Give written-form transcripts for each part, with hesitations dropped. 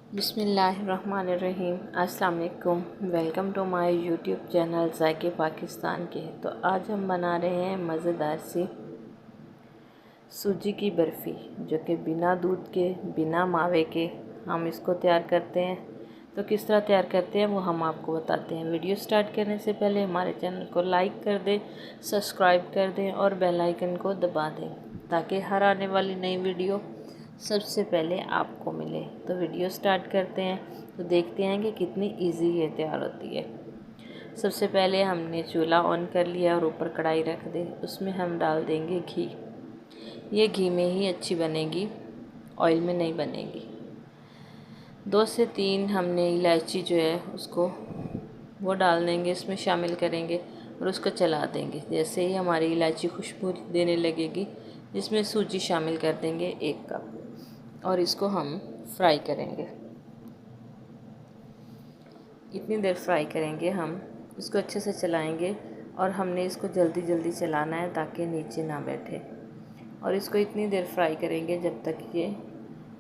बिस्मिल्लाहिर्रहमानिर्रहीम। अस्सलाम वालेकुम। Welcome to my YouTube channel ज़ायके पाकिस्तान के। तो आज हम बना रहे हैं मज़ेदार सी सूजी की बर्फ़ी, जो कि बिना दूध के, बिना मावे के हम इसको तैयार करते हैं। तो किस तरह तैयार करते हैं वो हम आपको बताते हैं। वीडियो स्टार्ट करने से पहले हमारे चैनल को लाइक कर दें, सब्सक्राइब कर दें और बेल आइकन को दबा दें, ताकि हर आने वाली नई वीडियो सबसे पहले आपको मिले। तो वीडियो स्टार्ट करते हैं। तो देखते हैं कि कितनी इजी ये तैयार होती है। सबसे पहले हमने चूल्हा ऑन कर लिया और ऊपर कढ़ाई रख दी। उसमें हम डाल देंगे घी। ये घी में ही अच्छी बनेगी, ऑयल में नहीं बनेगी। 2 से 3 हमने इलायची जो है उसको वो डाल देंगे, इसमें शामिल करेंगे और उसको चला देंगे। जैसे ही हमारी इलायची खुशबू देने लगेगी, इसमें सूजी शामिल कर देंगे 1 कप और इसको हम फ्राई करेंगे। इतनी देर फ्राई करेंगे हम, इसको अच्छे से चलाएंगे और हमने इसको जल्दी जल्दी चलाना है ताकि नीचे ना बैठे। और इसको इतनी देर फ्राई करेंगे जब तक ये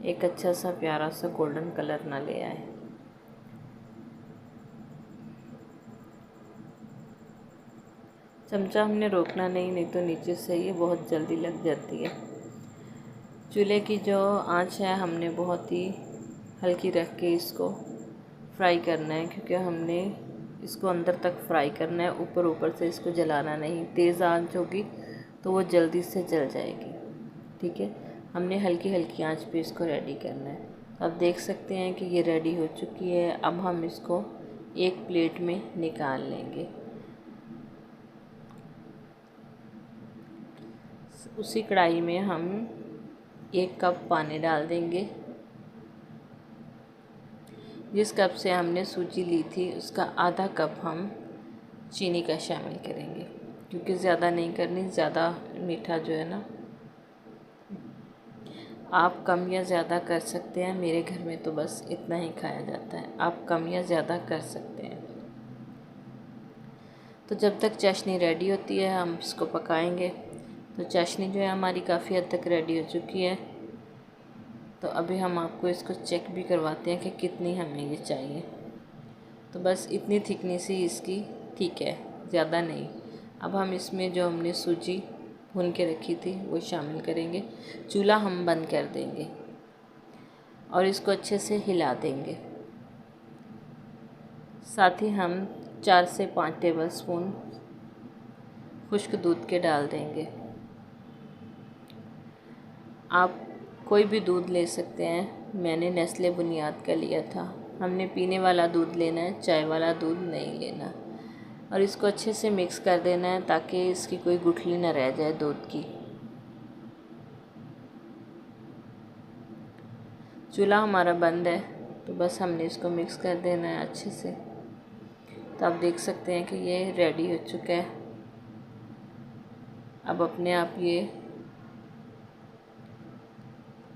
एक अच्छा सा प्यारा सा गोल्डन कलर ना ले आए। चमचा हमने रोकना नहीं तो नीचे से ये बहुत जल्दी लग जाती है। चूल्हे की जो आंच है हमने बहुत ही हल्की रख के इसको फ्राई करना है, क्योंकि हमने इसको अंदर तक फ्राई करना है, ऊपर से इसको जलाना नहीं। तेज़ आंच होगी तो वो जल्दी से जल जाएगी। ठीक है, हमने हल्की हल्की आंच पे इसको रेडी करना है। अब देख सकते हैं कि ये रेडी हो चुकी है। अब हम इसको एक प्लेट में निकाल लेंगे। उसी कढ़ाई में हम 1 कप पानी डाल देंगे। जिस कप से हमने सूजी ली थी उसका आधा कप हम चीनी का शामिल करेंगे, क्योंकि ज़्यादा नहीं करनी। ज़्यादा मीठा जो है ना, आप कम या ज़्यादा कर सकते हैं। मेरे घर में तो बस इतना ही खाया जाता है, आप कम या ज़्यादा कर सकते हैं। तो जब तक चाशनी रेडी होती है हम इसको पकाएंगे। तो चाशनी जो है हमारी काफ़ी हद तक रेडी हो चुकी है। तो अभी हम आपको इसको चेक भी करवाते हैं कि कितनी हमें ये चाहिए। तो बस इतनी थिकनेस ही इसकी ठीक है, ज़्यादा नहीं। अब हम इसमें जो हमने सूजी भून के रखी थी वो शामिल करेंगे। चूल्हा हम बंद कर देंगे और इसको अच्छे से हिला देंगे। साथ ही हम 4 से 5 टेबलस्पून खुश्क दूध के डाल देंगे। आप कोई भी दूध ले सकते हैं, मैंने नेस्ले बुनियाद का लिया था। हमने पीने वाला दूध लेना है, चाय वाला दूध नहीं लेना। और इसको अच्छे से मिक्स कर देना है ताकि इसकी कोई गुठली ना रह जाए दूध की। चूल्हा हमारा बंद है, तो बस हमने इसको मिक्स कर देना है अच्छे से। तो आप देख सकते हैं कि ये रेडी हो चुका है। अब अपने आप ये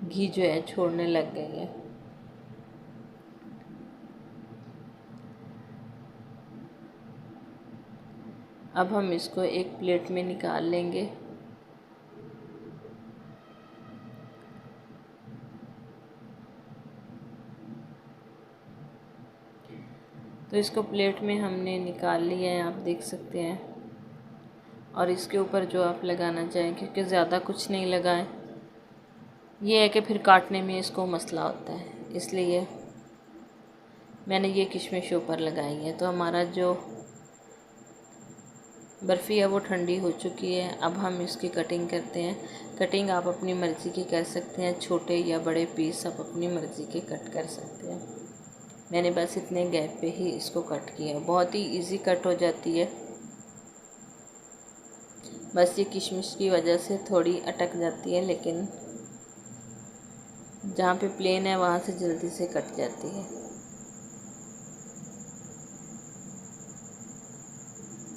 घी जो है छोड़ने लग गई है। अब हम इसको एक प्लेट में निकाल लेंगे। तो इसको प्लेट में हमने निकाल लिया है, आप देख सकते हैं। और इसके ऊपर जो आप लगाना चाहें, क्योंकि ज़्यादा कुछ नहीं लगाएं, ये है कि फिर काटने में इसको मसला होता है, इसलिए मैंने ये किशमिश ऊपर लगाई है। तो हमारा जो बर्फ़ी है वो ठंडी हो चुकी है। अब हम इसकी कटिंग करते हैं। कटिंग आप अपनी मर्ज़ी की कर सकते हैं, छोटे या बड़े पीस आप अपनी मर्ज़ी के कट कर सकते हैं। मैंने बस इतने गैप पे ही इसको कट किया है। बहुत ही इजी कट हो जाती है, बस ये किशमिश की वजह से थोड़ी अटक जाती है, लेकिन जहाँ पे प्लेन है वहाँ से जल्दी से कट जाती है।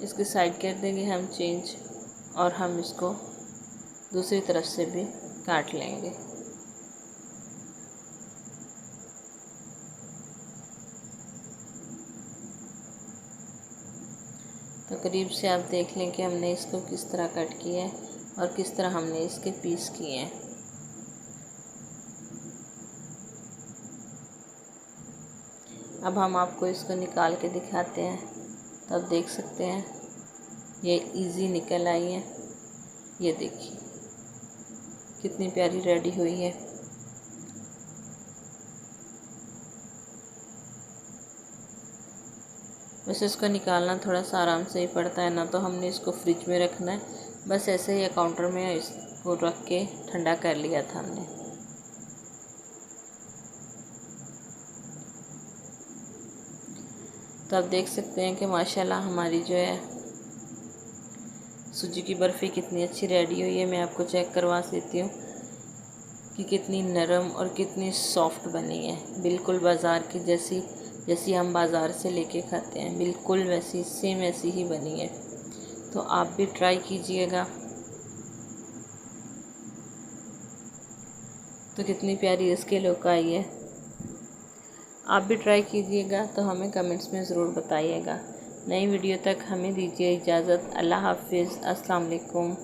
इसकी साइड कर देंगे हम चेंज, और हम इसको दूसरी तरफ से भी काट लेंगे। तो करीब से आप देख लें कि हमने इसको किस तरह कट किया है और किस तरह हमने इसके पीस किए हैं। अब हम आपको इसको निकाल के दिखाते हैं, तो आप देख सकते हैं ये इजी निकल आई है। ये देखिए कितनी प्यारी रेडी हुई है। वैसे इसको निकालना थोड़ा सा आराम से ही पड़ता है, ना तो हमने इसको फ्रिज में रखना है, बस ऐसे ही काउंटर में इसको रख के ठंडा कर लिया था हमने। तो आप देख सकते हैं कि माशाल्लाह हमारी जो है सूजी की बर्फ़ी कितनी अच्छी रेडी हुई है। मैं आपको चेक करवा देती हूँ कि कितनी नरम और कितनी सॉफ्ट बनी है, बिल्कुल बाज़ार की जैसी हम बाज़ार से लेके खाते हैं, बिल्कुल वैसी सेम ऐसी ही बनी है। तो आप भी ट्राई कीजिएगा। तो कितनी प्यारी इसके लुक आई है। आप भी ट्राई कीजिएगा तो हमें कमेंट्स में ज़रूर बताइएगा। नई वीडियो तक हमें दीजिए इजाज़त। अल्लाह हाफिज़। अस्सलाम वालेकुम।